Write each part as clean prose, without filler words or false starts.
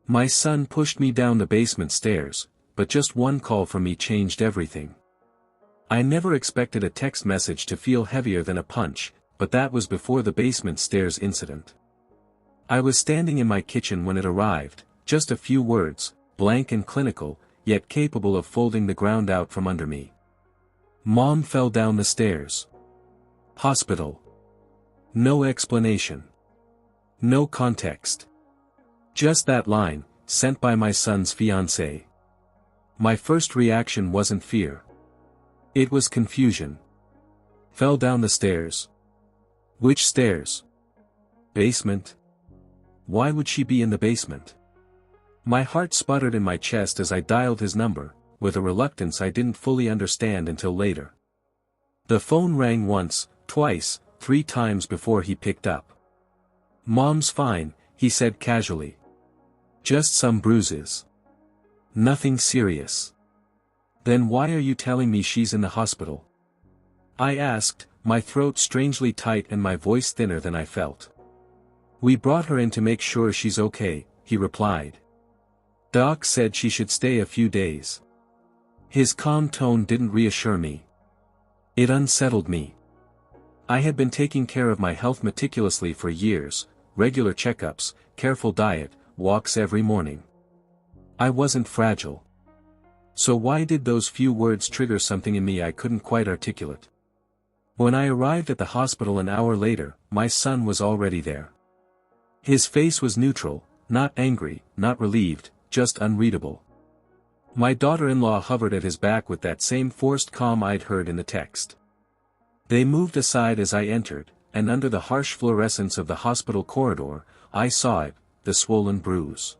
My son pushed me down the basement stairs, but just one call from me changed everything. I never expected a text message to feel heavier than a punch, but that was before the basement stairs incident. I was standing in my kitchen when it arrived, just a few words, blank and clinical, yet capable of folding the ground out from under me. Mom fell down the stairs. Hospital. No explanation. No context. Just that line, sent by my son's fiancée. My first reaction wasn't fear. It was confusion. Fell down the stairs. Which stairs? Basement? Why would she be in the basement? My heart sputtered in my chest as I dialed his number, with a reluctance I didn't fully understand until later. The phone rang once, twice, 3 times before he picked up. "Mom's fine," he said casually. "Just some bruises. Nothing serious." "Then why are you telling me she's in the hospital?" I asked, my throat strangely tight and my voice thinner than I felt. "We brought her in to make sure she's okay," he replied. "Doc said she should stay a few days." His calm tone didn't reassure me. It unsettled me. I had been taking care of my health meticulously for years, regular checkups, careful diet, walks every morning. I wasn't fragile. So why did those few words trigger something in me I couldn't quite articulate? When I arrived at the hospital an hour later, my son was already there. His face was neutral, not angry, not relieved, just unreadable. My daughter-in-law hovered at his back with that same forced calm I'd heard in the text. They moved aside as I entered, and under the harsh fluorescence of the hospital corridor, I saw it, the swollen bruise.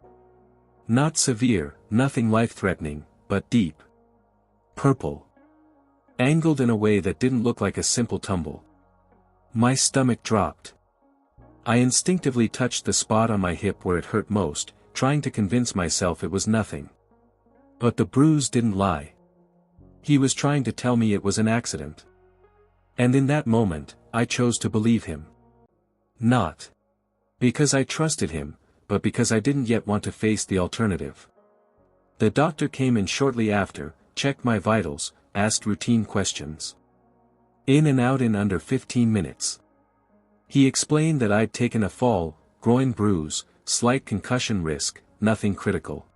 Not severe, nothing life-threatening, but deep. Purple. Angled in a way that didn't look like a simple tumble. My stomach dropped. I instinctively touched the spot on my hip where it hurt most, trying to convince myself it was nothing. But the bruise didn't lie. He was trying to tell me it was an accident. And in that moment, I chose to believe him. Not because I trusted him, but because I didn't yet want to face the alternative. The doctor came in shortly after, checked my vitals, asked routine questions. In and out in under 15 minutes. He explained that I'd taken a fall, groin bruise, slight concussion risk, nothing critical.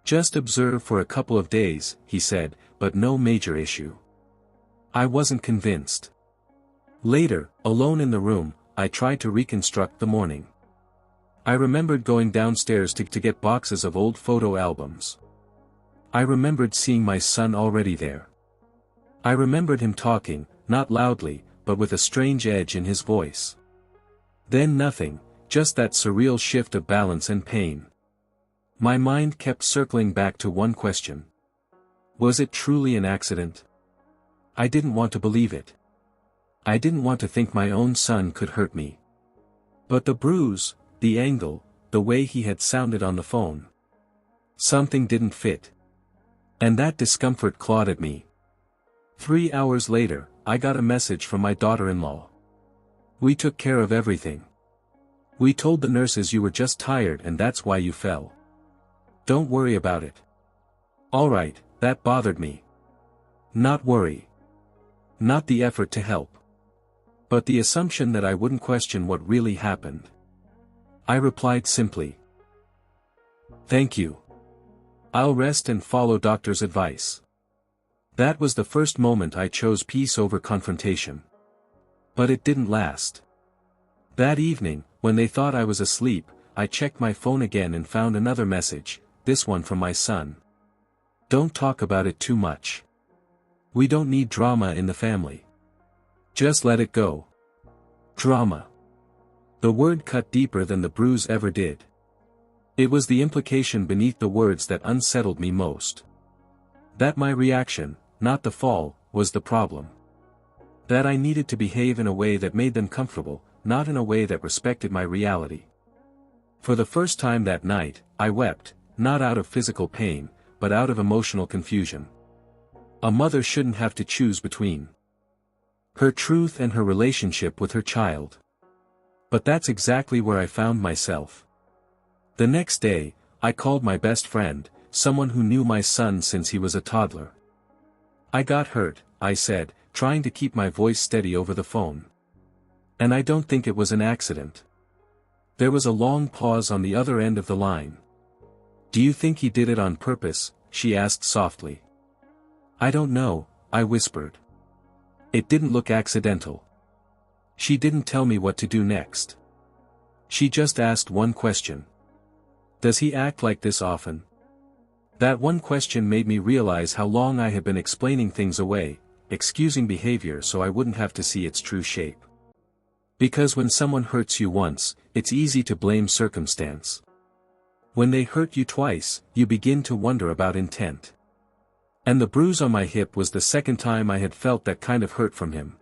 "Just observe for a couple of days," he said, "but no major issue." I wasn't convinced. Later, alone in the room, I tried to reconstruct the morning. I remembered going downstairs to get boxes of old photo albums. I remembered seeing my son already there. I remembered him talking, not loudly, but with a strange edge in his voice. Then nothing, just that surreal shift of balance and pain. My mind kept circling back to one question. Was it truly an accident? I didn't want to believe it. I didn't want to think my own son could hurt me. But the bruise, the angle, the way he had sounded on the phone. Something didn't fit. And that discomfort clawed at me. 3 hours later, I got a message from my daughter-in-law. "We took care of everything. We told the nurses you were just tired and that's why you fell. Don't worry about it." All right, that bothered me. Not worry. Not the effort to help. But the assumption that I wouldn't question what really happened. I replied simply, "Thank you. I'll rest and follow doctor's advice." That was the first moment I chose peace over confrontation. But it didn't last. That evening, when they thought I was asleep, I checked my phone again and found another message, this one from my son. "Don't talk about it too much. We don't need drama in the family. Just let it go." Drama. The word cut deeper than the bruise ever did. It was the implication beneath the words that unsettled me most. That my reaction, not the fall, was the problem. That I needed to behave in a way that made them comfortable, not in a way that respected my reality. For the first time that night, I wept, not out of physical pain, but out of emotional confusion. A mother shouldn't have to choose between her truth and her relationship with her child. But that's exactly where I found myself. The next day, I called my best friend, someone who knew my son since he was a toddler. I got hurt, I said, trying to keep my voice steady over the phone. And I don't think it was an accident. There was a long pause on the other end of the line. Do you think he did it on purpose? She asked softly. I don't know, I whispered. It didn't look accidental. She didn't tell me what to do next. She just asked one question. Does he act like this often? That one question made me realize how long I had been explaining things away, excusing behavior so I wouldn't have to see its true shape. Because when someone hurts you once, it's easy to blame circumstance. When they hurt you twice, you begin to wonder about intent. And the bruise on my hip was the second time I had felt that kind of hurt from him.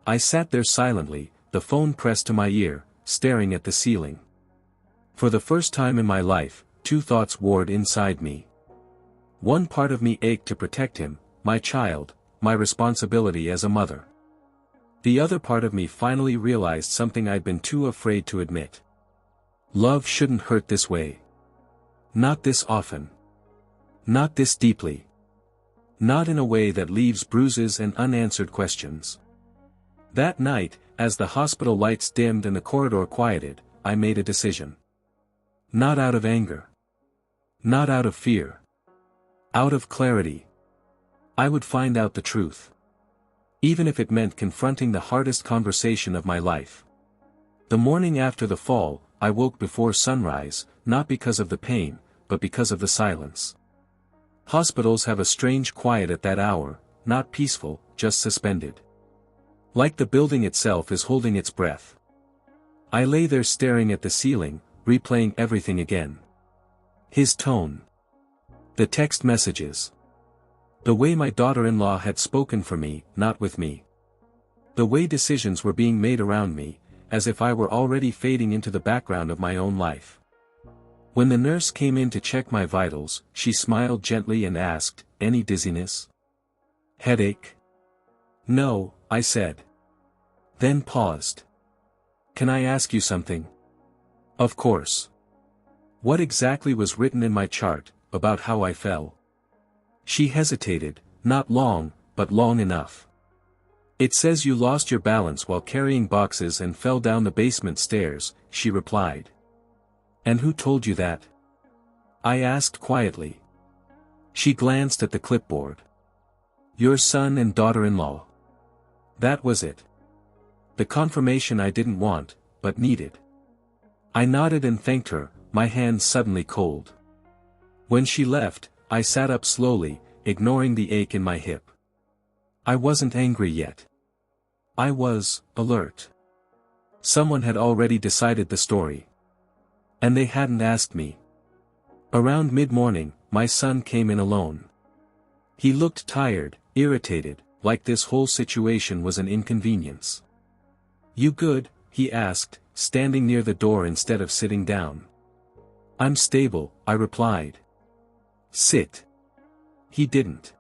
I sat there silently, the phone pressed to my ear, staring at the ceiling. For the first time in my life, two thoughts warred inside me. One part of me ached to protect him, my child, my responsibility as a mother. The other part of me finally realized something I'd been too afraid to admit. Love shouldn't hurt this way. Not this often. Not this deeply. Not in a way that leaves bruises and unanswered questions. That night, as the hospital lights dimmed and the corridor quieted, I made a decision. Not out of anger. Not out of fear. Out of clarity. I would find out the truth. Even if it meant confronting the hardest conversation of my life. The morning after the fall, I woke before sunrise, not because of the pain, but because of the silence. Hospitals have a strange quiet at that hour, not peaceful, just suspended. Like the building itself is holding its breath. I lay there staring at the ceiling, replaying everything again. His tone. The text messages. The way my daughter-in-law had spoken for me, not with me. The way decisions were being made around me, as if I were already fading into the background of my own life. When the nurse came in to check my vitals, she smiled gently and asked, "Any dizziness? Headache?" "No," I said. Then paused. "Can I ask you something?" "Of course." "What exactly was written in my chart, about how I fell?" She hesitated, not long, but long enough. "It says you lost your balance while carrying boxes and fell down the basement stairs," she replied. "And who told you that?" I asked quietly. She glanced at the clipboard. "Your son and daughter-in-law." That was it. The confirmation I didn't want, but needed. I nodded and thanked her, my hands suddenly cold. When she left, I sat up slowly, ignoring the ache in my hip. I wasn't angry yet. I was alert. Someone had already decided the story. And they hadn't asked me. Around mid-morning, my son came in alone. He looked tired, irritated, like this whole situation was an inconvenience. "You good?" he asked, standing near the door instead of sitting down. "I'm stable," I replied. "Sit." He didn't.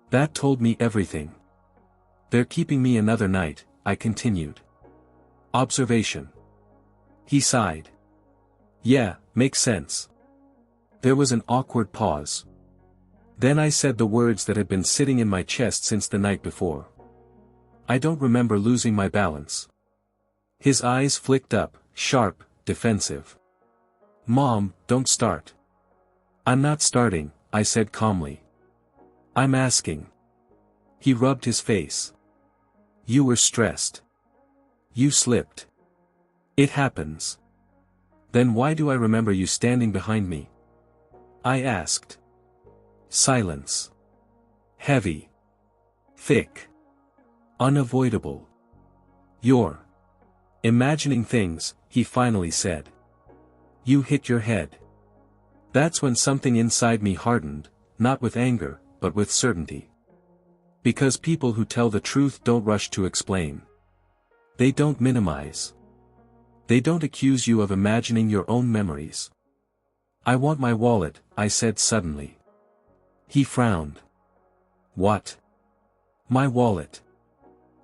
That told me everything. "They're keeping me another night," I continued. "Observation." He sighed. "Yeah, makes sense." There was an awkward pause. Then I said the words that had been sitting in my chest since the night before. "I don't remember losing my balance." His eyes flicked up, sharp, defensive. "Mom, don't start." "I'm not starting," I said calmly. "I'm asking." He rubbed his face. "You were stressed. You slipped. It happens." "Then why do I remember you standing behind me?" I asked. Silence. Heavy. Thick. Unavoidable. "You're imagining things," he finally said. "You hit your head." That's when something inside me hardened, not with anger, but with certainty. Because people who tell the truth don't rush to explain. They don't minimize. They don't accuse you of imagining your own memories. "I want my wallet," I said suddenly. He frowned. "What?" "My wallet.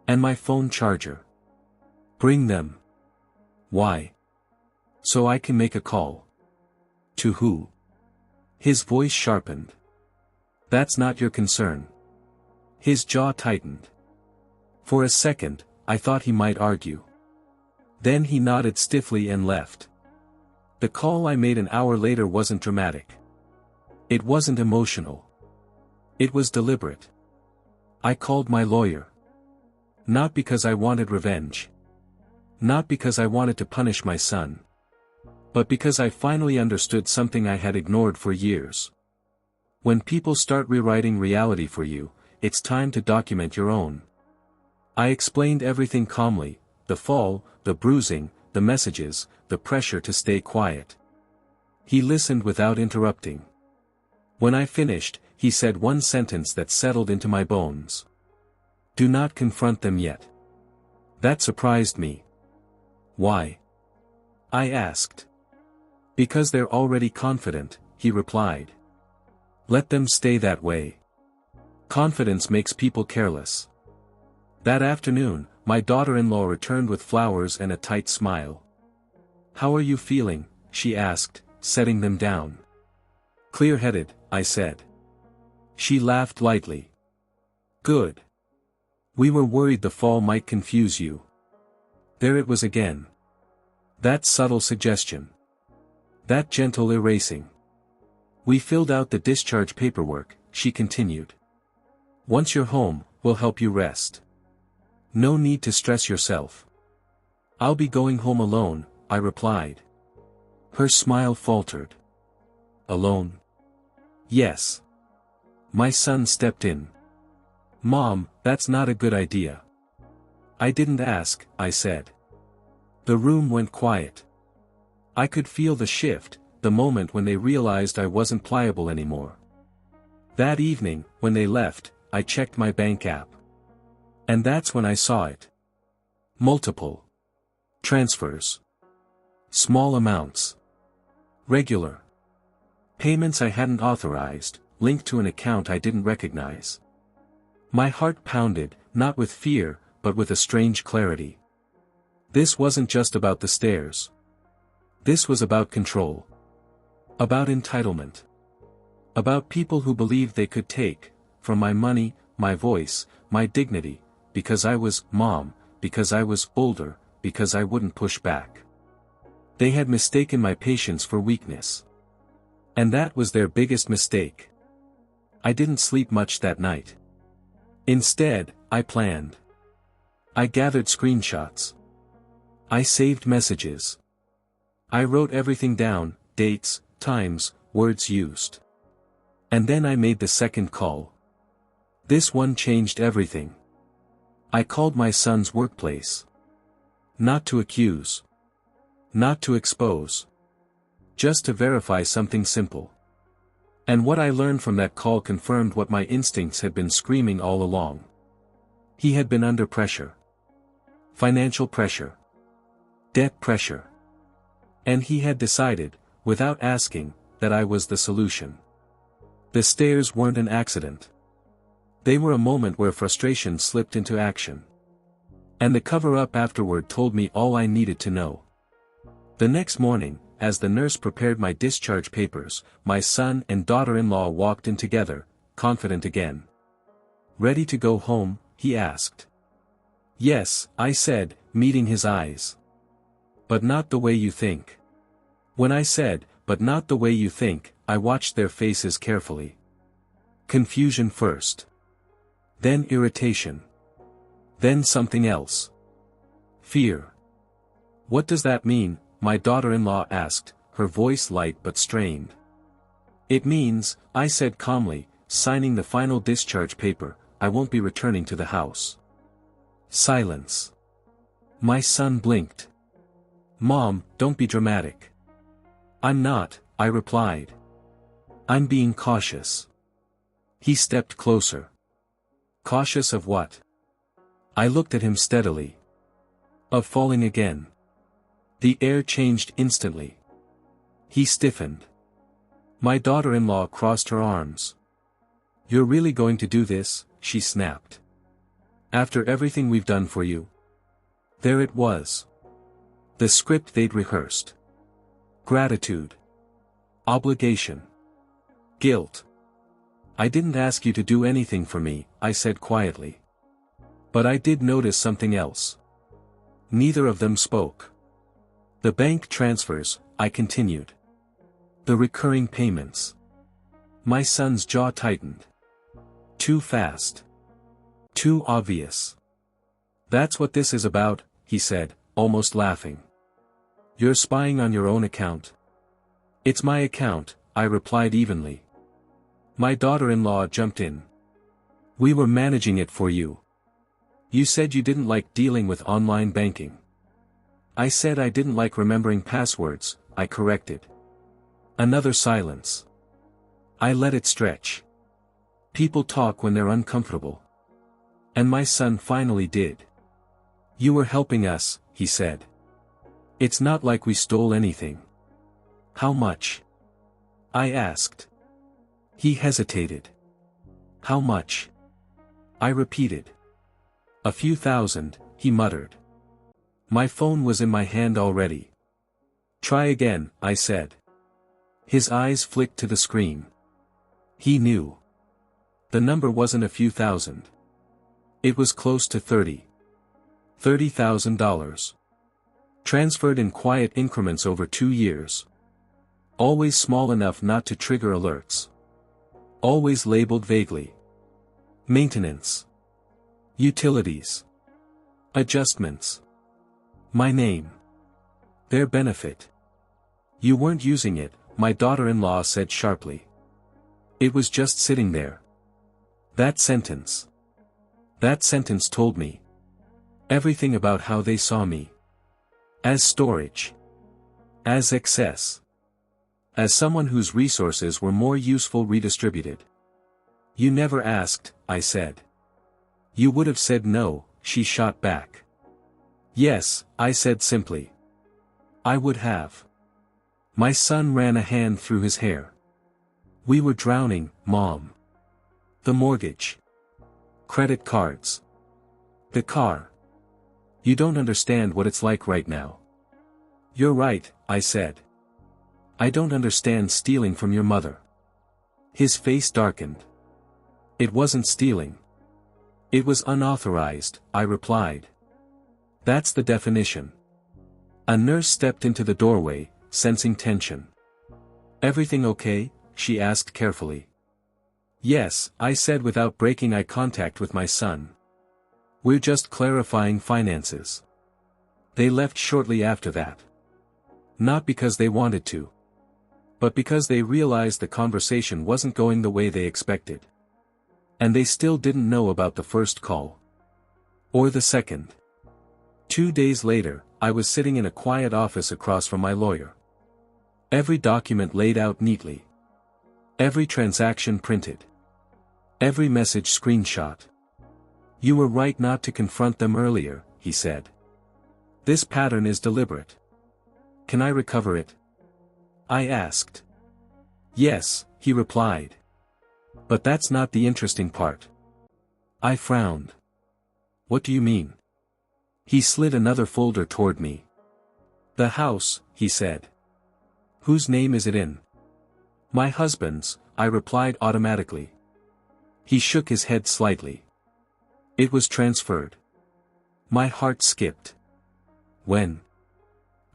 And my phone charger." "Bring them." "Why?" "So I can make a call." To who? His voice sharpened. That's not your concern. His jaw tightened. For a second, I thought he might argue. Then he nodded stiffly and left. The call I made an hour later wasn't dramatic. It wasn't emotional. It was deliberate. I called my lawyer. Not because I wanted revenge. Not because I wanted to punish my son. But because I finally understood something I had ignored for years. When people start rewriting reality for you, it's time to document your own. I explained everything calmly, the fall, the bruising, the messages, the pressure to stay quiet. He listened without interrupting. When I finished, he said one sentence that settled into my bones. Do not confront them yet. That surprised me. Why? I asked. Because they're already confident, he replied. Let them stay that way. Confidence makes people careless. That afternoon, my daughter-in-law returned with flowers and a tight smile. How are you feeling? She asked, setting them down. Clear-headed, I said. She laughed lightly. Good. We were worried the fall might confuse you. There it was again. That subtle suggestion. That gentle erasing. We filled out the discharge paperwork, she continued. Once you're home, we'll help you rest. No need to stress yourself. I'll be going home alone, I replied. Her smile faltered. Alone? Yes. My son stepped in. Mom, that's not a good idea. I didn't ask, I said. The room went quiet. I could feel the shift, the moment when they realized I wasn't pliable anymore. That evening, when they left, I checked my bank app. And that's when I saw it. Multiple transfers. Small amounts. Regular payments I hadn't authorized, linked to an account I didn't recognize. My heart pounded, not with fear, but with a strange clarity. This wasn't just about the stairs. This was about control. About entitlement. About people who believed they could take, from my money, my voice, my dignity, because I was mom, because I was older, because I wouldn't push back. They had mistaken my patience for weakness. And that was their biggest mistake. I didn't sleep much that night. Instead, I planned. I gathered screenshots. I saved messages. I wrote everything down, dates, times, words used. And then I made the second call. This one changed everything. I called my son's workplace. Not to accuse. Not to expose. Just to verify something simple. And what I learned from that call confirmed what my instincts had been screaming all along. He had been under pressure. Financial pressure. Debt pressure. And he had decided, without asking, that I was the solution. The stairs weren't an accident. They were a moment where frustration slipped into action. And the cover-up afterward told me all I needed to know. The next morning, as the nurse prepared my discharge papers, my son and daughter-in-law walked in together, confident again. Ready to go home? He asked. Yes, I said, meeting his eyes. But not the way you think. When I said, but not the way you think, I watched their faces carefully. Confusion first. Then irritation. Then something else. Fear. What does that mean? My daughter-in-law asked, her voice light but strained. It means, I said calmly, signing the final discharge paper, I won't be returning to the house. Silence. My son blinked. Mom, don't be dramatic. I'm not, I replied. I'm being cautious. He stepped closer. Cautious of what? I looked at him steadily. Of falling again. The air changed instantly. He stiffened. My daughter-in-law crossed her arms. You're really going to do this? She snapped. After everything we've done for you? There it was. The script they'd rehearsed. Gratitude. Obligation. Guilt. I didn't ask you to do anything for me, I said quietly. But I did notice something else. Neither of them spoke. The bank transfers, I continued. The recurring payments. My son's jaw tightened. Too fast. Too obvious. That's what this is about, he said, almost laughing. You're spying on your own account. It's my account, I replied evenly. My daughter-in-law jumped in. We were managing it for you. You said you didn't like dealing with online banking. I said I didn't like remembering passwords, I corrected. Another silence. I let it stretch. People talk when they're uncomfortable. And my son finally did. You were helping us, he said. It's not like we stole anything. How much? I asked. He hesitated. How much? I repeated. A few thousand, he muttered. My phone was in my hand already. Try again, I said. His eyes flicked to the screen. He knew. The number wasn't a few thousand. It was close to $30,000. Transferred in quiet increments over 2 years. Always small enough not to trigger alerts. Always labeled vaguely. Maintenance. Utilities. Adjustments. My name. Their benefit. You weren't using it, my daughter-in-law said sharply. It was just sitting there. That sentence told me everything about how they saw me. As storage. As excess. As someone whose resources were more useful redistributed. You never asked, I said. You would have said no, she shot back. Yes, I said simply. I would have. My son ran a hand through his hair. We were drowning, Mom. The mortgage. Credit cards. The car. You don't understand what it's like right now. You're right, I said. I don't understand stealing from your mother. His face darkened. It wasn't stealing. It was unauthorized, I replied. That's the definition. A nurse stepped into the doorway, sensing tension. Everything okay? She asked carefully. Yes, I said without breaking eye contact with my son. We're just clarifying finances. They left shortly after that. Not because they wanted to. But because they realized the conversation wasn't going the way they expected. And they still didn't know about the first call. Or the second. 2 days later, I was sitting in a quiet office across from my lawyer. Every document laid out neatly. Every transaction printed. Every message screenshot. You were right not to confront them earlier, he said. This pattern is deliberate. Can I recover it? I asked. Yes, he replied. But that's not the interesting part. I frowned. What do you mean? He slid another folder toward me. The house, he said. Whose name is it in? My husband's, I replied automatically. He shook his head slightly. It was transferred. My heart skipped. When?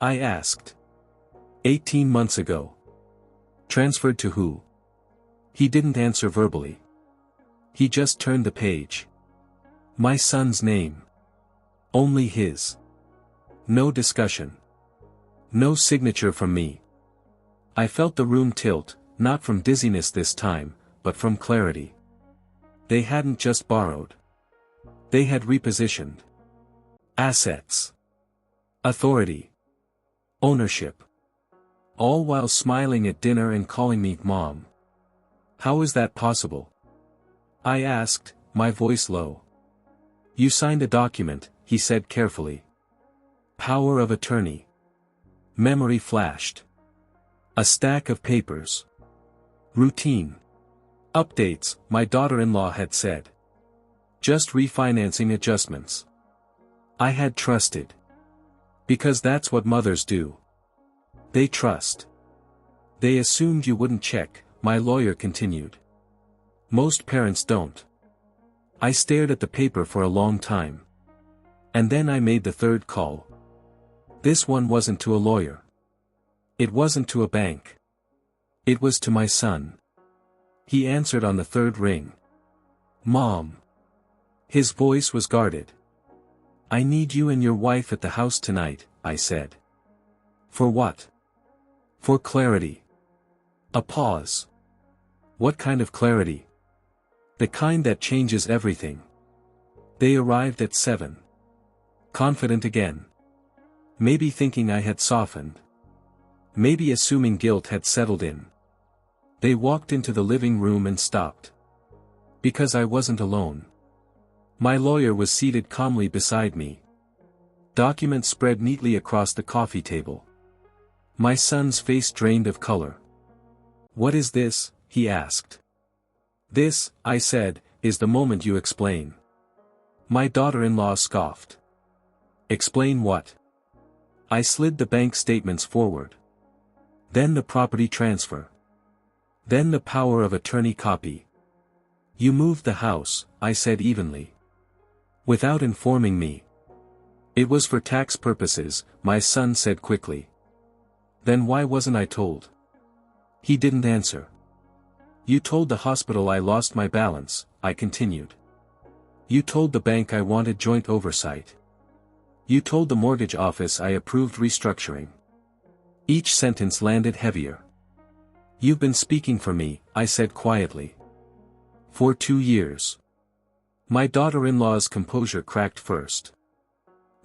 I asked. 18 months ago. Transferred to who? He didn't answer verbally. He just turned the page. My son's name. Only his. No discussion. No signature from me. I felt the room tilt, not from dizziness this time, but from clarity. They hadn't just borrowed. They had repositioned. Assets. Authority. Ownership. All while smiling at dinner and calling me Mom. How is that possible? I asked, my voice low. You signed a document, he said carefully. Power of attorney. Memory flashed. A stack of papers. Routine. Updates, my daughter-in-law had said. Just refinancing adjustments. I had trusted. Because that's what mothers do. They trust. They assumed you wouldn't check, my lawyer continued. Most parents don't. I stared at the paper for a long time. And then I made the third call. This one wasn't to a lawyer. It wasn't to a bank. It was to my son. He answered on the third ring. Mom. His voice was guarded. I need you and your wife at the house tonight, I said. For what? For clarity. A pause. What kind of clarity? The kind that changes everything. They arrived at 7. Confident again. Maybe thinking I had softened. Maybe assuming guilt had settled in. They walked into the living room and stopped. Because I wasn't alone. My lawyer was seated calmly beside me. Documents spread neatly across the coffee table. My son's face drained of color. What is this? He asked. This, I said, is the moment you explain. My daughter-in-law scoffed. Explain what? I slid the bank statements forward. Then the property transfer. Then the power of attorney copy. You moved the house, I said evenly. Without informing me. It was for tax purposes, my son said quickly. Then why wasn't I told? He didn't answer. You told the hospital I lost my balance, I continued. You told the bank I wanted joint oversight. You told the mortgage office I approved restructuring. Each sentence landed heavier. You've been speaking for me, I said quietly. For 2 years. My daughter-in-law's composure cracked first.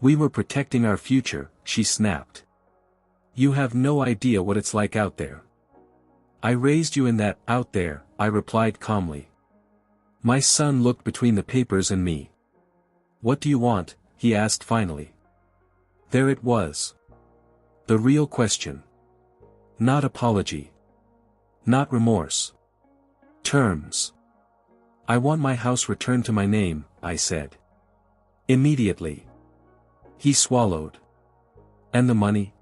We were protecting our future, she snapped. You have no idea what it's like out there. I raised you in that, out there, I replied calmly. My son looked between the papers and me. What do you want? He asked finally. There it was. The real question. Not apology. Not remorse. Terms. I want my house returned to my name, I said. Immediately. He swallowed. And the money?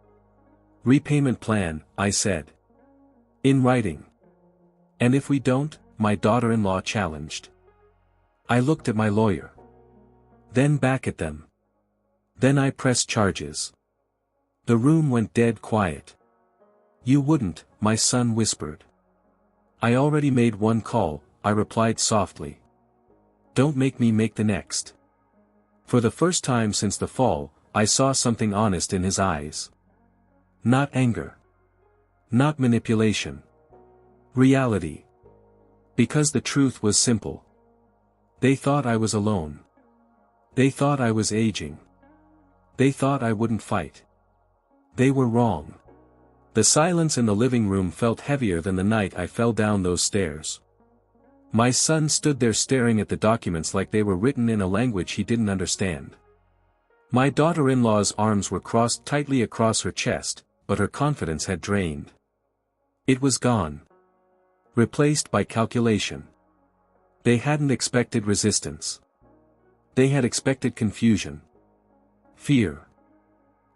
Repayment plan, I said. In writing. And if we don't? My daughter-in-law challenged. I looked at my lawyer. Then back at them. Then I pressed charges. The room went dead quiet. You wouldn't, my son whispered. I already made one call, I replied softly. Don't make me make the next. For the first time since the fall, I saw something honest in his eyes. Not anger. Not manipulation. Reality. Because the truth was simple. They thought I was alone. They thought I was aging. They thought I wouldn't fight. They were wrong. The silence in the living room felt heavier than the night I fell down those stairs. My son stood there staring at the documents like they were written in a language he didn't understand. My daughter-in-law's arms were crossed tightly across her chest, but her confidence had drained. It was gone. Replaced by calculation. They hadn't expected resistance. They had expected confusion. Fear.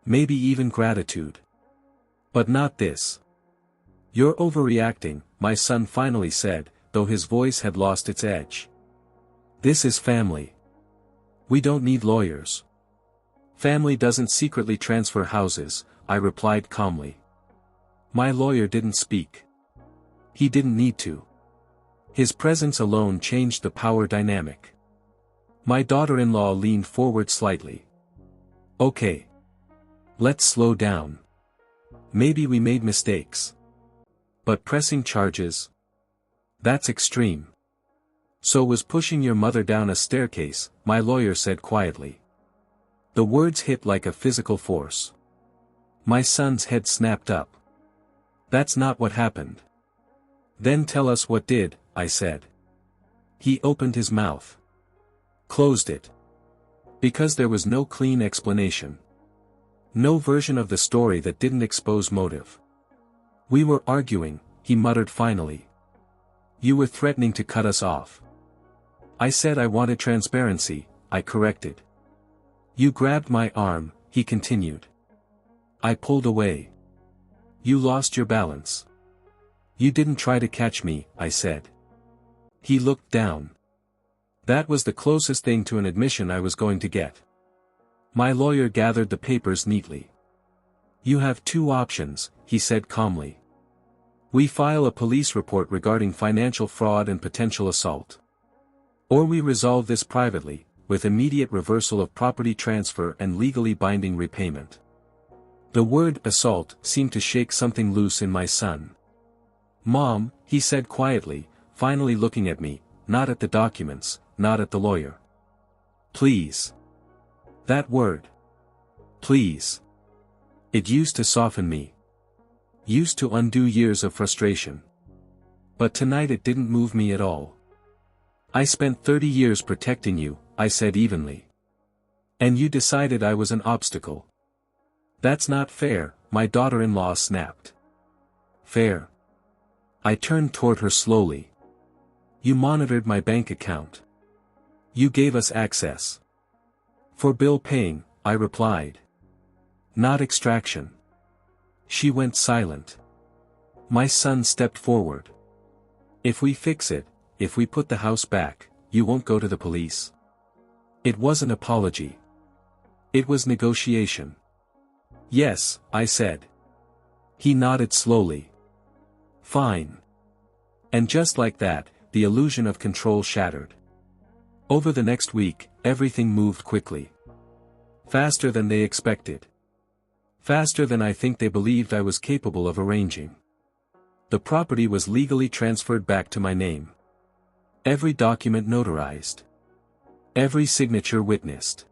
Maybe even gratitude. But not this. You're overreacting, my son finally said, though his voice had lost its edge. This is family. We don't need lawyers. Family doesn't secretly transfer houses, I replied calmly. My lawyer didn't speak. He didn't need to. His presence alone changed the power dynamic. My daughter-in-law leaned forward slightly. Okay. Let's slow down. Maybe we made mistakes. But pressing charges? That's extreme. So was pushing your mother down a staircase, my lawyer said quietly. The words hit like a physical force. My son's head snapped up. That's not what happened. Then tell us what did, I said. He opened his mouth. Closed it. Because there was no clean explanation. No version of the story that didn't expose motive. We were arguing, he muttered finally. You were threatening to cut us off. I said I wanted transparency, I corrected. You grabbed my arm, he continued. I pulled away. You lost your balance. You didn't try to catch me, I said. He looked down. That was the closest thing to an admission I was going to get. My lawyer gathered the papers neatly. You have two options, he said calmly. We file a police report regarding financial fraud and potential assault. Or we resolve this privately, with immediate reversal of property transfer and legally binding repayment. The word assault seemed to shake something loose in my son. Mom, he said quietly, finally looking at me, not at the documents, not at the lawyer. Please. That word. Please. It used to soften me. Used to undo years of frustration. But tonight it didn't move me at all. I spent 30 years protecting you, I said evenly. And you decided I was an obstacle. That's not fair, my daughter-in-law snapped. Fair. I turned toward her slowly. You monitored my bank account. You gave us access. For bill paying, I replied. Not extraction. She went silent. My son stepped forward. If we fix it, if we put the house back, you won't go to the police. It was an apology. It was negotiation. Yes, I said. He nodded slowly. Fine. And just like that, the illusion of control shattered. Over the next week, everything moved quickly. Faster than they expected. Faster than I think they believed I was capable of arranging. The property was legally transferred back to my name. Every document notarized. Every signature witnessed.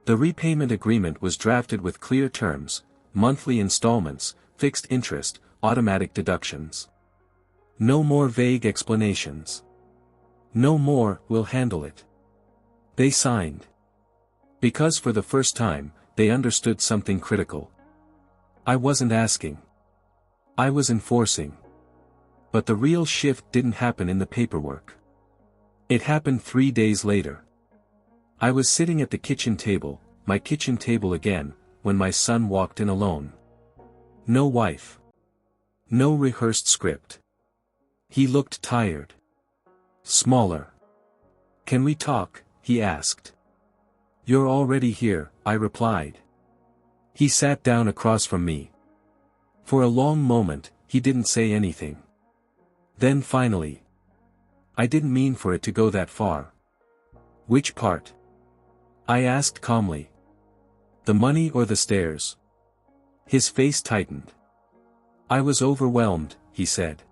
The repayment agreement was drafted with clear terms, monthly installments, fixed interest, automatic deductions. No more vague explanations. No more, we'll handle it. They signed. Because for the first time, they understood something critical. I wasn't asking. I was enforcing. But the real shift didn't happen in the paperwork. It happened 3 days later. I was sitting at the kitchen table, my kitchen table again, when my son walked in alone. No wife. No rehearsed script. He looked tired. Smaller. Can we talk? He asked. You're already here, I replied. He sat down across from me. For a long moment, he didn't say anything. Then finally. I didn't mean for it to go that far. Which part? I asked calmly. The money or the stairs? His face tightened. I was overwhelmed, he said.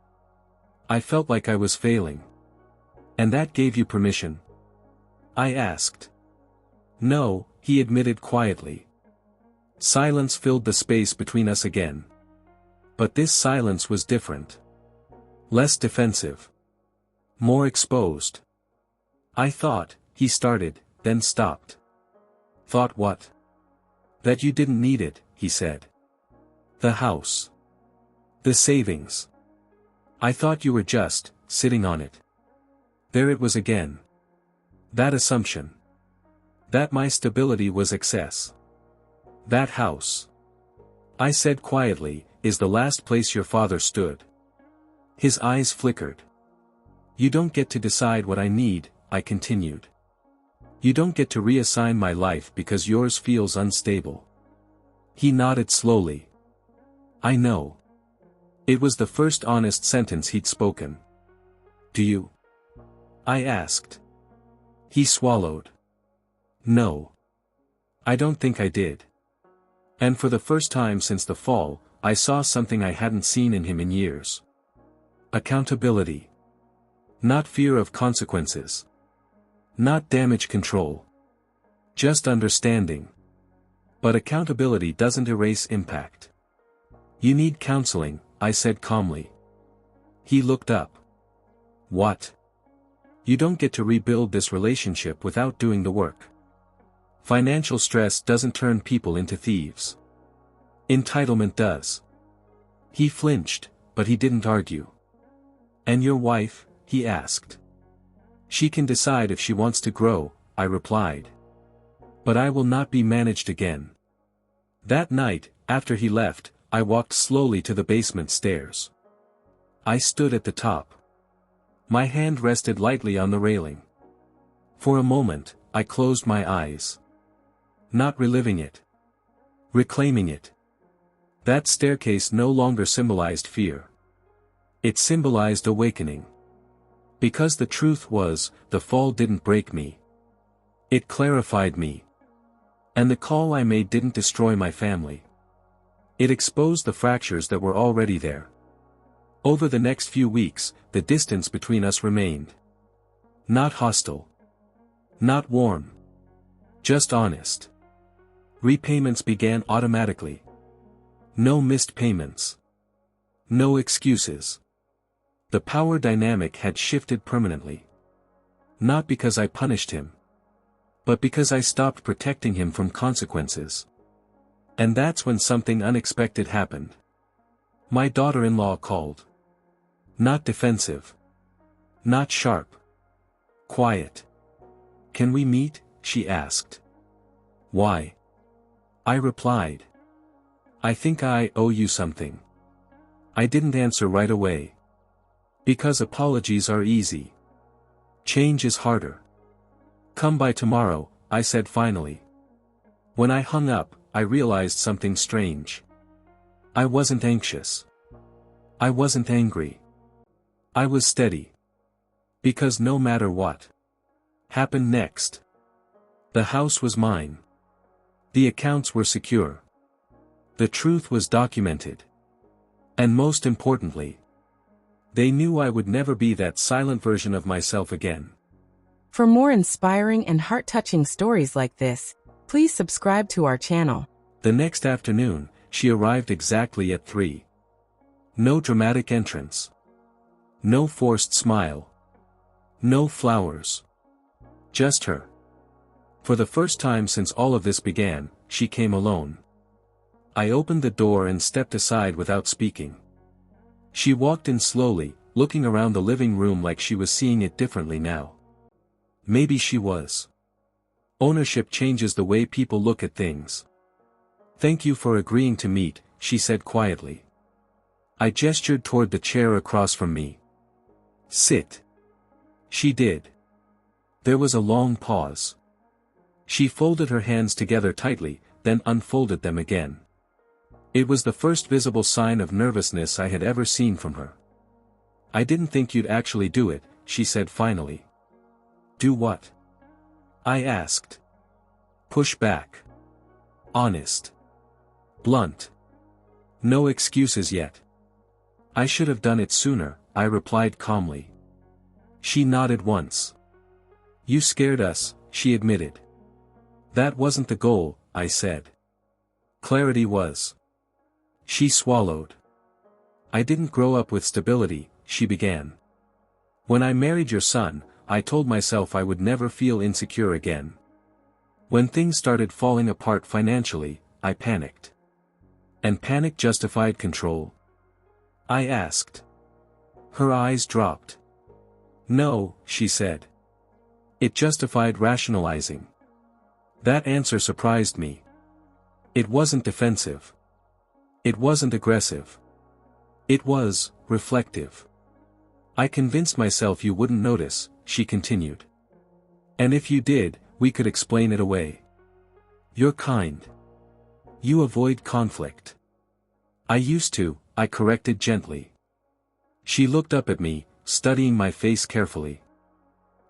I felt like I was failing. And that gave you permission? I asked. No, he admitted quietly. Silence filled the space between us again. But this silence was different. Less defensive. More exposed. I thought, he started, then stopped. Thought what? That you didn't need it, he said. The house. The savings. I thought you were just, sitting on it. There it was again. That assumption. That my stability was excess. That house. I said quietly, is the last place your father stood. His eyes flickered. You don't get to decide what I need, I continued. You don't get to reassign my life because yours feels unstable. He nodded slowly. I know. It was the first honest sentence he'd spoken. Do you? I asked. He swallowed. No. I don't think I did. And for the first time since the fall, I saw something I hadn't seen in him in years. Accountability. Not fear of consequences. Not damage control. Just understanding. But accountability doesn't erase impact. You need counseling, I said calmly. He looked up. What? You don't get to rebuild this relationship without doing the work. Financial stress doesn't turn people into thieves. Entitlement does. He flinched, but he didn't argue. And your wife? He asked. She can decide if she wants to grow, I replied. But I will not be managed again. That night, after he left, I walked slowly to the basement stairs. I stood at the top. My hand rested lightly on the railing. For a moment, I closed my eyes. Not reliving it. Reclaiming it. That staircase no longer symbolized fear. It symbolized awakening. Because the truth was, the fall didn't break me. It clarified me. And the call I made didn't destroy my family. It exposed the fractures that were already there. Over the next few weeks, the distance between us remained. Not hostile. Not warm. Just honest. Repayments began automatically. No missed payments. No excuses. The power dynamic had shifted permanently. Not because I punished him. But because I stopped protecting him from consequences. And that's when something unexpected happened. My daughter-in-law called. Not defensive. Not sharp. Quiet. "Can we meet?" she asked. "Why?" I replied. "I think I owe you something." I didn't answer right away. Because apologies are easy. Change is harder. "Come by tomorrow," I said finally. When I hung up, I realized something strange. I wasn't anxious. I wasn't angry. I was steady. Because no matter what happened next, the house was mine. The accounts were secure. The truth was documented. And most importantly, they knew I would never be that silent version of myself again. For more inspiring and heart-touching stories like this, please subscribe to our channel. The next afternoon, she arrived exactly at 3. No dramatic entrance. No forced smile. No flowers. Just her. For the first time since all of this began, she came alone. I opened the door and stepped aside without speaking. She walked in slowly, looking around the living room like she was seeing it differently now. Maybe she was. Ownership changes the way people look at things. "Thank you for agreeing to meet," she said quietly. I gestured toward the chair across from me. "Sit." She did. There was a long pause. She folded her hands together tightly, then unfolded them again. It was the first visible sign of nervousness I had ever seen from her. "I didn't think you'd actually do it," she said finally. "Do what?" I asked. "Push back. Honest. Blunt. No excuses yet." "I should have done it sooner," I replied calmly. She nodded once. "You scared us," she admitted. "That wasn't the goal," I said. "Clarity was." She swallowed. "I didn't grow up with stability," she began. "When I married your son, I told myself I would never feel insecure again. When things started falling apart financially, I panicked. And panic justified control?" I asked. Her eyes dropped. "No," she said. "It justified rationalizing." That answer surprised me. It wasn't defensive. It wasn't aggressive. It was reflective. "I convinced myself you wouldn't notice," she continued. "And if you did, we could explain it away. You're kind. You avoid conflict." "I used to," I corrected gently. She looked up at me, studying my face carefully.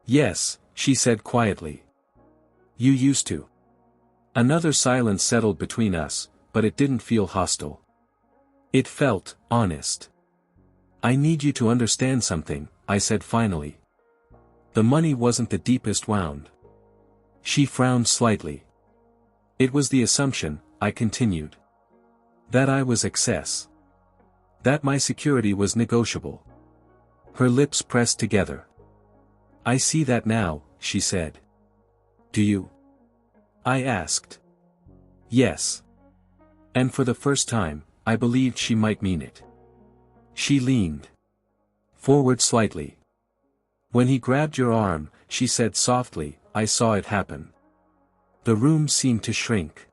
"Yes," she said quietly. "You used to." Another silence settled between us, but it didn't feel hostile. It felt honest. "I need you to understand something," I said finally. "The money wasn't the deepest wound." She frowned slightly. "It was the assumption," I continued. "That I was excess. That my security was negotiable." Her lips pressed together. "I see that now," she said. "Do you?" I asked. "Yes." And for the first time, I believed she might mean it. She leaned forward slightly. "When he grabbed your arm," she said softly, "I saw it happen. The room seemed to shrink."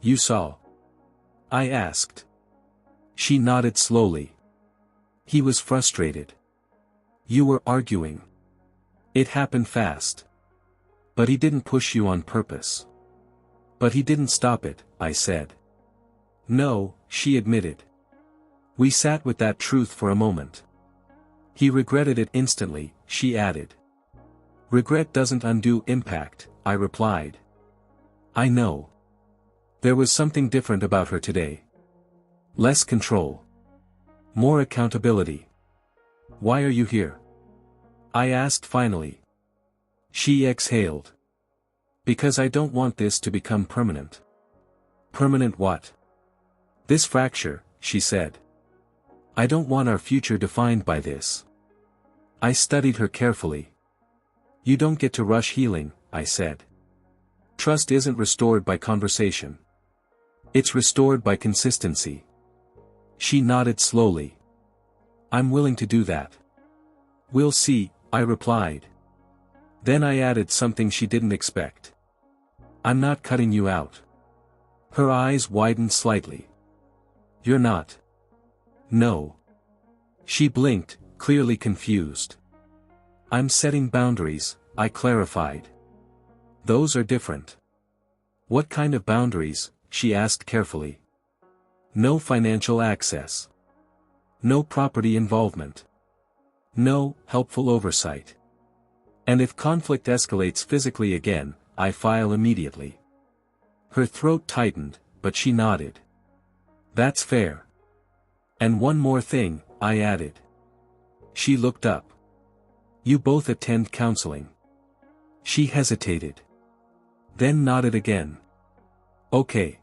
"You saw?" I asked. She nodded slowly. He was frustrated. You were arguing. It happened fast. But he didn't push you on purpose. But he didn't stop it, I said. No, she admitted. We sat with that truth for a moment. He regretted it instantly, she added. Regret doesn't undo impact, I replied. I know. There was something different about her today. Less control. More accountability. Why are you here? I asked finally. She exhaled. Because I don't want this to become permanent. Permanent what? This fracture, she said. I don't want our future defined by this. I studied her carefully. You don't get to rush healing, I said. Trust isn't restored by conversation. It's restored by consistency. She nodded slowly. I'm willing to do that. We'll see, I replied. Then I added something she didn't expect. I'm not cutting you out. Her eyes widened slightly. You're not. No. She blinked, clearly confused. I'm setting boundaries, I clarified. Those are different. What kind of boundaries? She asked carefully. No financial access. No property involvement. No helpful oversight. And if conflict escalates physically again, I file immediately. Her throat tightened, but she nodded. That's fair. And one more thing, I added. She looked up. You both attend counseling. She hesitated. Then nodded again. Okay.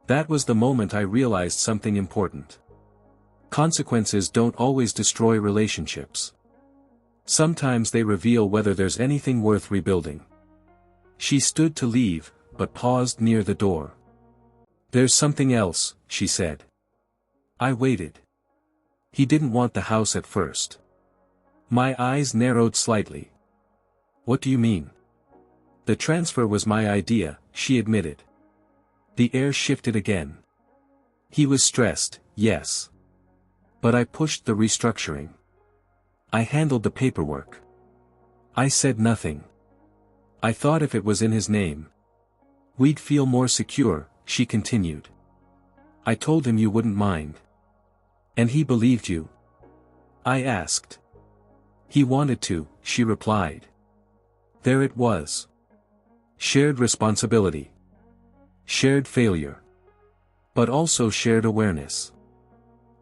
That was the moment I realized something important. Consequences don't always destroy relationships. Sometimes they reveal whether there's anything worth rebuilding. She stood to leave, but paused near the door. There's something else, she said. I waited. He didn't want the house at first. My eyes narrowed slightly. What do you mean? The transfer was my idea, she admitted. The air shifted again. He was stressed, yes. But I pushed the restructuring. I handled the paperwork. I said nothing. I thought if it was in his name, we'd feel more secure, she continued. I told him you wouldn't mind. And he believed you? I asked. He wanted to, she replied. There it was. Shared responsibility. Shared failure. But also shared awareness.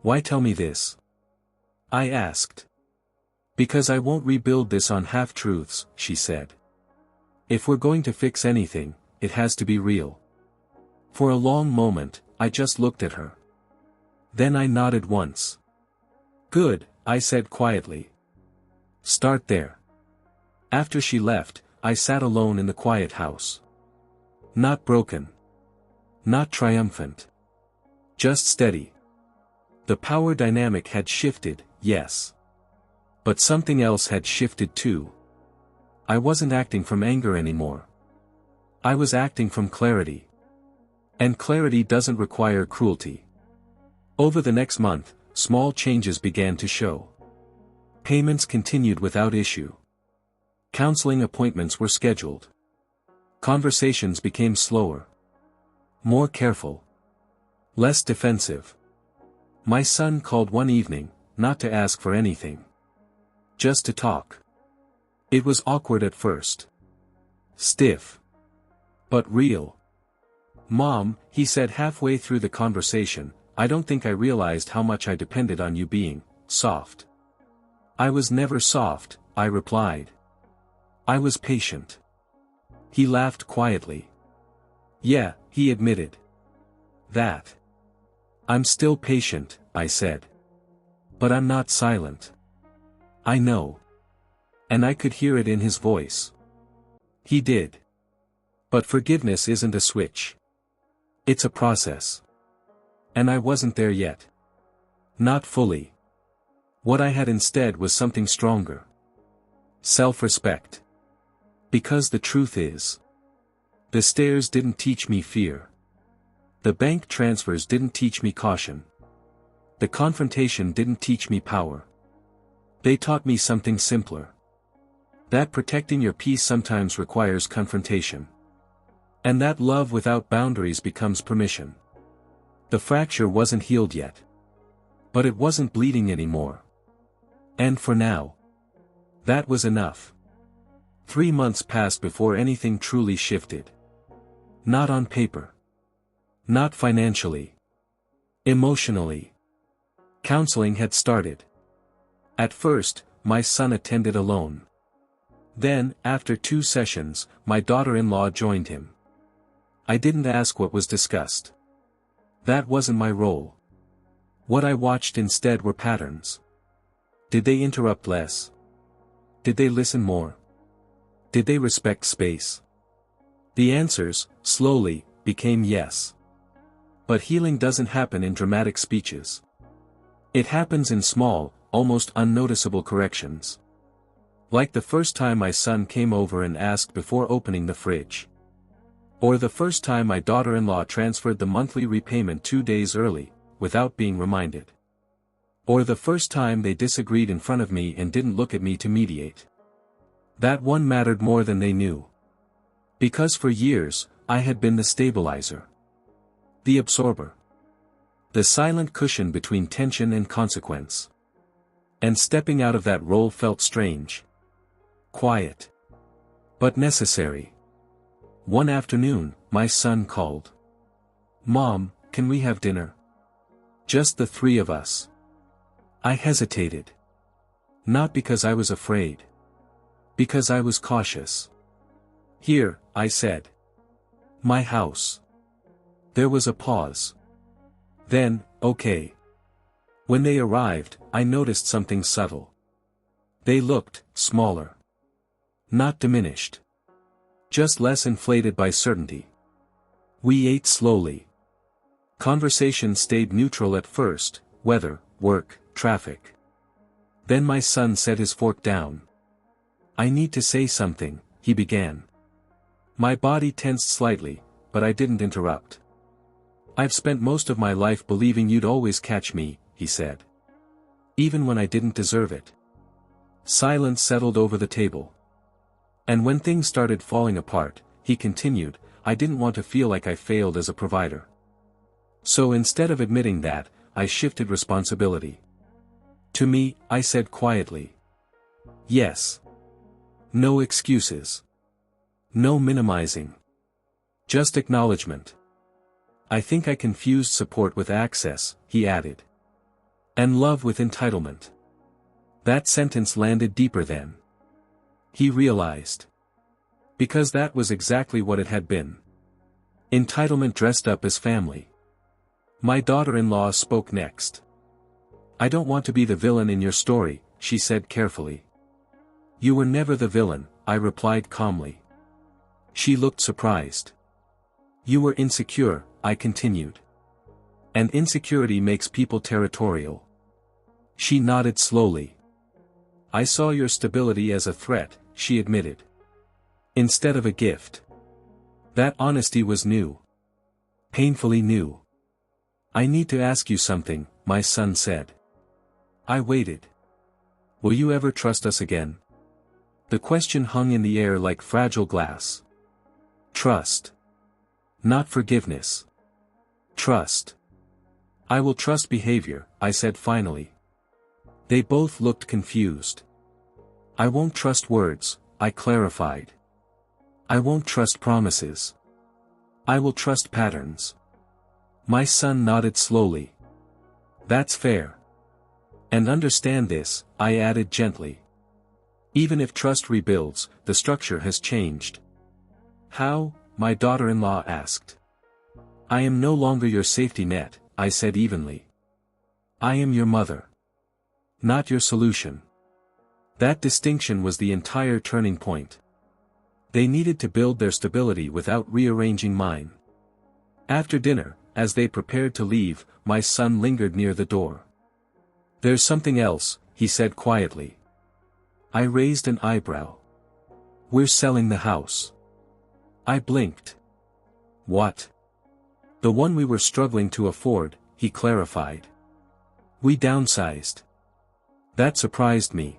Why tell me this? I asked. Because I won't rebuild this on half-truths, she said. If we're going to fix anything, it has to be real. For a long moment, I just looked at her. Then I nodded once. Good, I said quietly. Start there. After she left, I sat alone in the quiet house. Not broken. Not triumphant. Just steady. The power dynamic had shifted, yes. But something else had shifted too. I wasn't acting from anger anymore. I was acting from clarity. And clarity doesn't require cruelty. Over the next month, small changes began to show. Payments continued without issue. Counseling appointments were scheduled. Conversations became slower. More careful. Less defensive. My son called one evening, not to ask for anything. Just to talk. It was awkward at first. Stiff. But real. Mom, he said halfway through the conversation, I don't think I realized how much I depended on you being soft. I was never soft, I replied. I was patient. He laughed quietly. Yeah, he admitted. That. I'm still patient, I said. But I'm not silent. I know. And I could hear it in his voice. He did. But forgiveness isn't a switch. It's a process. And I wasn't there yet. Not fully. What I had instead was something stronger. Self-respect. Because the truth is, the stairs didn't teach me fear. The bank transfers didn't teach me caution. The confrontation didn't teach me power. They taught me something simpler. That protecting your peace sometimes requires confrontation. And that love without boundaries becomes permission. The fracture wasn't healed yet. But it wasn't bleeding anymore. And for now, that was enough. 3 months passed before anything truly shifted. Not on paper. Not financially. Emotionally. Counseling had started. At first, my son attended alone. Then, after 2 sessions, my daughter-in-law joined him. I didn't ask what was discussed. That wasn't my role. What I watched instead were patterns. Did they interrupt less? Did they listen more? Did they respect space? The answers, slowly, became yes. But healing doesn't happen in dramatic speeches. It happens in small, almost unnoticeable corrections. Like the first time my son came over and asked before opening the fridge. Or the first time my daughter-in-law transferred the monthly repayment 2 days early, without being reminded. Or the first time they disagreed in front of me and didn't look at me to mediate. That one mattered more than they knew. Because for years, I had been the stabilizer. The absorber. The silent cushion between tension and consequence. And stepping out of that role felt strange. Quiet. But necessary. One afternoon, my son called. "Mom, can we have dinner? Just the 3 of us." I hesitated. Not because I was afraid. Because I was cautious. "Here," I said. "My house." There was a pause. Then, "Okay." When they arrived, I noticed something subtle. They looked smaller. Not diminished. Just less inflated by certainty. We ate slowly. Conversation stayed neutral at first, weather, work, traffic. Then my son set his fork down. "I need to say something," he began. My body tensed slightly, but I didn't interrupt. "I've spent most of my life believing you'd always catch me," he said. "Even when I didn't deserve it." Silence settled over the table. "And when things started falling apart," he continued, "I didn't want to feel like I failed as a provider. So instead of admitting that, I shifted responsibility. To me," I said quietly. "Yes. No excuses. No minimizing. Just acknowledgement." "I think I confused support with access," he added. "And love with entitlement." That sentence landed deeper then. He realized. Because that was exactly what it had been. Entitlement dressed up as family. My daughter-in-law spoke next. "I don't want to be the villain in your story," she said carefully. "You were never the villain," I replied calmly. She looked surprised. "You were insecure," I continued. "And insecurity makes people territorial." She nodded slowly. "I saw your stability as a threat," she admitted. "Instead of a gift." That honesty was new. Painfully new. "I need to ask you something," my son said. I waited. "Will you ever trust us again?" The question hung in the air like fragile glass. Trust. Not forgiveness. Trust. "I will trust behavior," I said finally. They both looked confused. "I won't trust words," I clarified. "I won't trust promises. I will trust patterns." My son nodded slowly. "That's fair. And understand this," I added gently. "Even if trust rebuilds, the structure has changed." "How?" my daughter-in-law asked. "I am no longer your safety net," I said evenly. "I am your mother. Not your solution." That distinction was the entire turning point. They needed to build their stability without rearranging mine. After dinner, as they prepared to leave, my son lingered near the door. "There's something else," he said quietly. I raised an eyebrow. "We're selling the house." I blinked. "What?" "The one we were struggling to afford," he clarified. We downsized. That surprised me.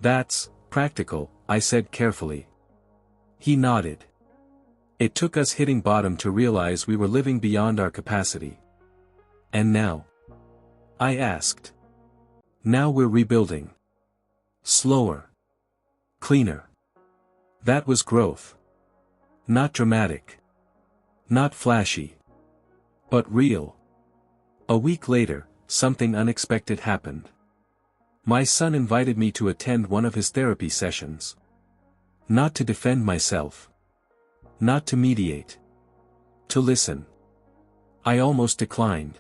That's practical, I said carefully. He nodded. It took us hitting bottom to realize we were living beyond our capacity. And now? I asked. Now we're rebuilding. Slower. Cleaner. That was growth. Not dramatic. Not flashy. But real. A week later, something unexpected happened. My son invited me to attend one of his therapy sessions. Not to defend myself. Not to mediate. To listen. I almost declined.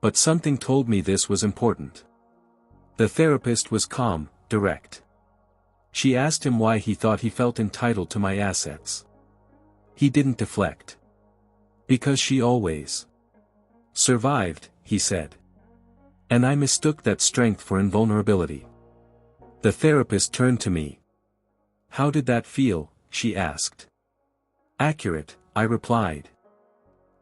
But something told me this was important. The therapist was calm, direct. She asked him why he thought he felt entitled to my assets. He didn't deflect. Because she always survived, he said. And I mistook that strength for invulnerability. The therapist turned to me. How did that feel? She asked. Accurate, I replied.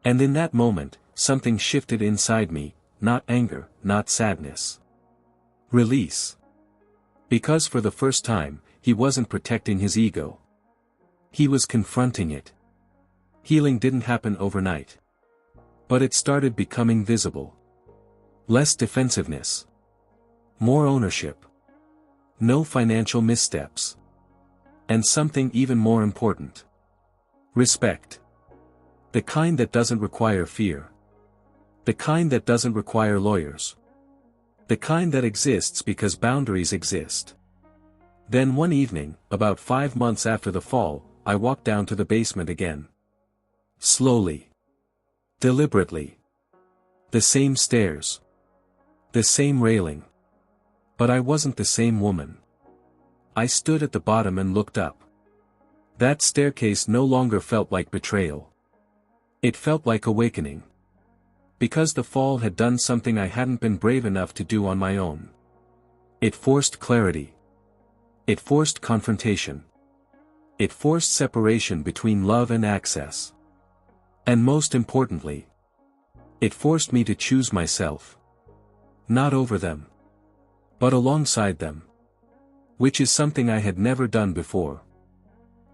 And in that moment, something shifted inside me, not anger, not sadness. Release. Because for the first time, he wasn't protecting his ego. He was confronting it. Healing didn't happen overnight. But it started becoming visible. Less defensiveness. More ownership. No financial missteps. And something even more important. Respect. The kind that doesn't require fear. The kind that doesn't require lawyers. The kind that exists because boundaries exist. Then one evening, about 5 months after the fall, I walked down to the basement again. Slowly. Deliberately. The same stairs. The same railing. But I wasn't the same woman. I stood at the bottom and looked up. That staircase no longer felt like betrayal. It felt like awakening. Because the fall had done something I hadn't been brave enough to do on my own. It forced clarity. It forced confrontation. It forced separation between love and access. And most importantly, it forced me to choose myself. Not over them. But alongside them. Which is something I had never done before.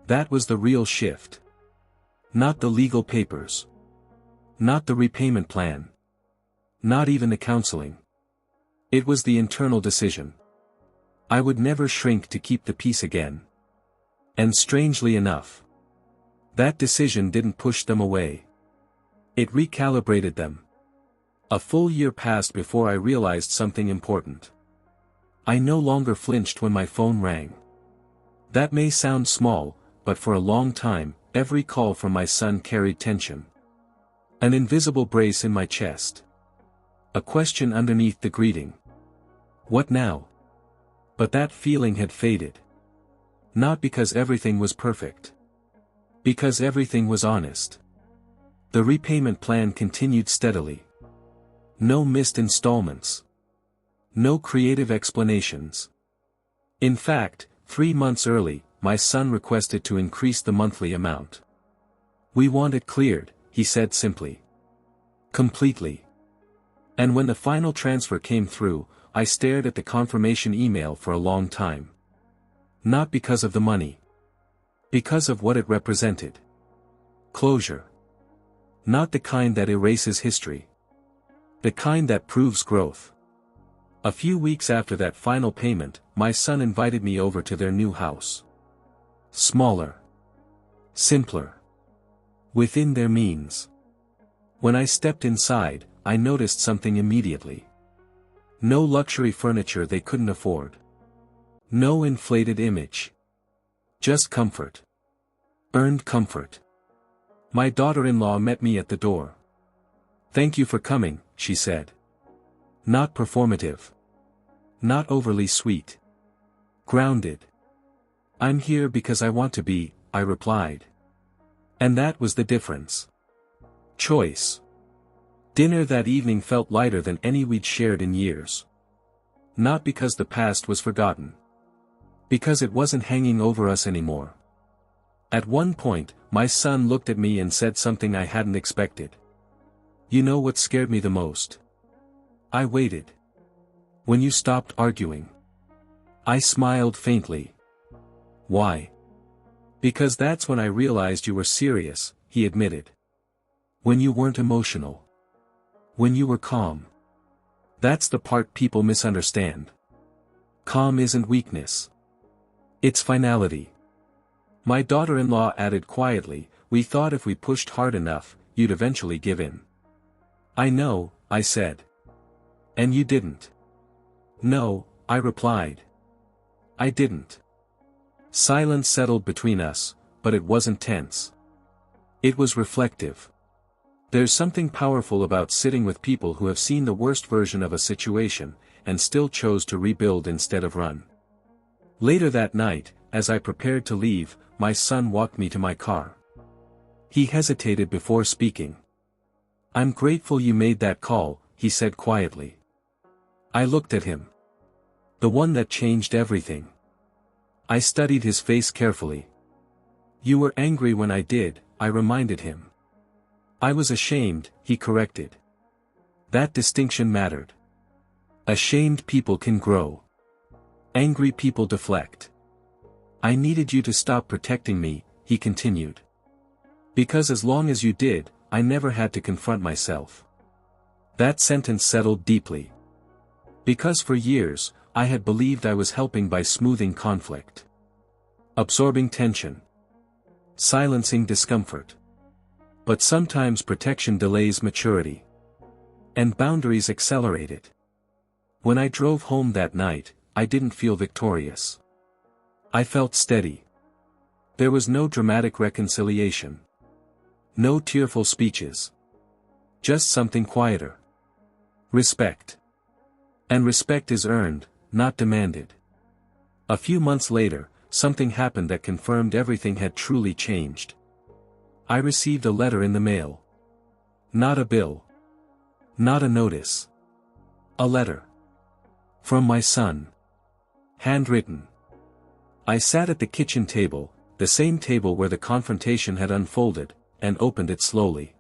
That was the real shift. Not the legal papers. Not the repayment plan. Not even the counseling. It was the internal decision. I would never shrink to keep the peace again. And strangely enough, that decision didn't push them away. It recalibrated them. A full year passed before I realized something important. I no longer flinched when my phone rang. That may sound small, but for a long time, every call from my son carried tension. An invisible brace in my chest. A question underneath the greeting. What now? But that feeling had faded. Not because everything was perfect. Because everything was honest. The repayment plan continued steadily. No missed installments. No creative explanations. In fact, 3 months early, my son requested to increase the monthly amount. We want it cleared, he said simply. Completely. And when the final transfer came through, I stared at the confirmation email for a long time. Not because of the money. Because of what it represented. Closure. Not the kind that erases history. The kind that proves growth. A few weeks after that final payment, my son invited me over to their new house. Smaller. Simpler. Within their means. When I stepped inside, I noticed something immediately. No luxury furniture they couldn't afford. No inflated image. Just comfort. Earned comfort. My daughter-in-law met me at the door. Thank you for coming, she said. Not performative. Not overly sweet. Grounded. I'm here because I want to be, I replied. And that was the difference. Choice. Dinner that evening felt lighter than any we'd shared in years. Not because the past was forgotten. Because it wasn't hanging over us anymore. At one point, my son looked at me and said something I hadn't expected. You know what scared me the most? I waited. When you stopped arguing. I smiled faintly. Why? Because that's when I realized you were serious, he admitted. When you weren't emotional. When you were calm. That's the part people misunderstand. Calm isn't weakness. It's finality. My daughter-in-law added quietly, we thought if we pushed hard enough, you'd eventually give in. I know, I said. And you didn't. No, I replied. I didn't. Silence settled between us, but it wasn't tense. It was reflective. There's something powerful about sitting with people who have seen the worst version of a situation, and still chose to rebuild instead of run. Later that night, as I prepared to leave, my son walked me to my car. He hesitated before speaking. I'm grateful you made that call, he said quietly. I looked at him. The one that changed everything. I studied his face carefully. You were angry when I did, I reminded him. I was ashamed, he corrected. That distinction mattered. Ashamed people can grow. Angry people deflect. I needed you to stop protecting me, he continued. Because as long as you did, I never had to confront myself. That sentence settled deeply. Because for years, I had believed I was helping by smoothing conflict. Absorbing tension. Silencing discomfort. But sometimes protection delays maturity. And boundaries accelerate it. When I drove home that night, I didn't feel victorious. I felt steady. There was no dramatic reconciliation. No tearful speeches. Just something quieter. Respect. And respect is earned, not demanded. A few months later, something happened that confirmed everything had truly changed. I received a letter in the mail. Not a bill. Not a notice. A letter. From my son. Handwritten. I sat at the kitchen table, the same table where the confrontation had unfolded, and opened it slowly.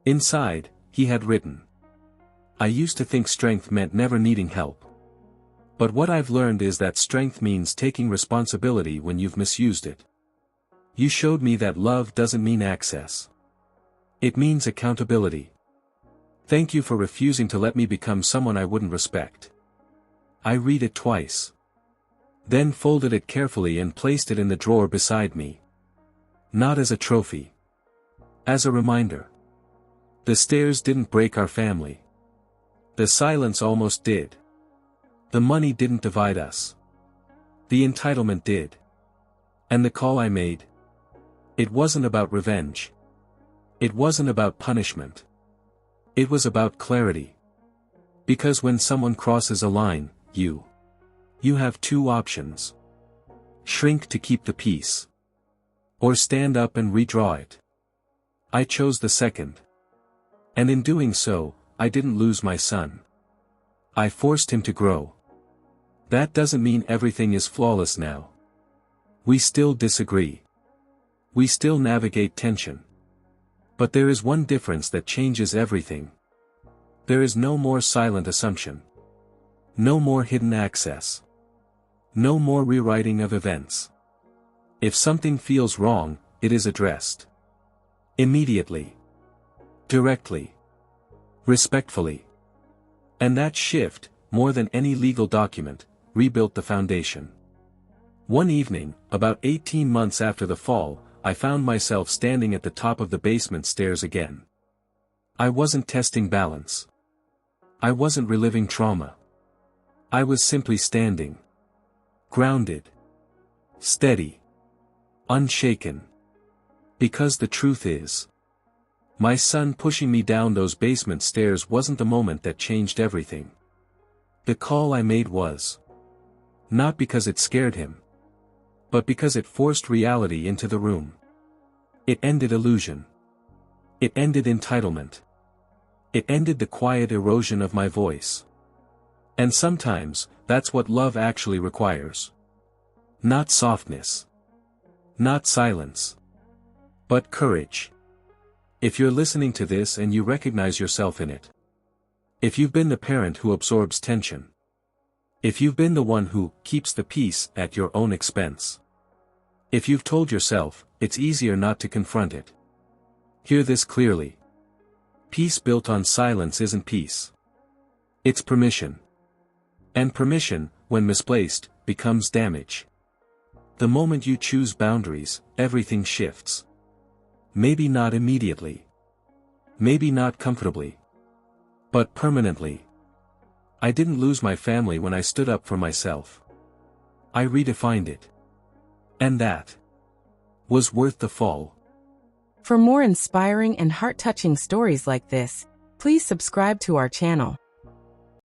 Inside, he had written. I used to think strength meant never needing help. But what I've learned is that strength means taking responsibility when you've misused it. You showed me that love doesn't mean access. It means accountability. Thank you for refusing to let me become someone I wouldn't respect. I read it twice. Then folded it carefully and placed it in the drawer beside me. Not as a trophy. As a reminder. The stairs didn't break our family. The silence almost did. The money didn't divide us. The entitlement did. And the call I made? It wasn't about revenge. It wasn't about punishment. It was about clarity. Because when someone crosses a line, you have two options. Shrink to keep the peace. Or stand up and redraw it. I chose the second. And in doing so, I didn't lose my son. I forced him to grow. That doesn't mean everything is flawless now. We still disagree. We still navigate tension. But there is one difference that changes everything. There is no more silent assumption. No more hidden access. No more rewriting of events. If something feels wrong, it is addressed. Immediately. Directly. Respectfully. And that shift, more than any legal document, rebuilt the foundation. One evening, about 18 months after the fall, I found myself standing at the top of the basement stairs again. I wasn't testing balance. I wasn't reliving trauma. I was simply standing. Grounded. Steady. Unshaken. Because the truth is, my son pushing me down those basement stairs wasn't the moment that changed everything. The call I made was. Not because it scared him. But because it forced reality into the room. It ended illusion. It ended entitlement. It ended the quiet erosion of my voice. And sometimes, that's what love actually requires. Not softness. Not silence. But courage. If you're listening to this and you recognize yourself in it, If you've been the parent who absorbs tension. If you've been the one who keeps the peace at your own expense. If you've told yourself, it's easier not to confront it. Hear this clearly. Peace built on silence isn't peace. It's permission. And permission, when misplaced, becomes damage. The moment you choose boundaries, everything shifts. Maybe not immediately. Maybe not comfortably. But permanently. I didn't lose my family when I stood up for myself. I redefined it. And that was worth the fall. For more inspiring and heart-touching stories like this, please subscribe to our channel.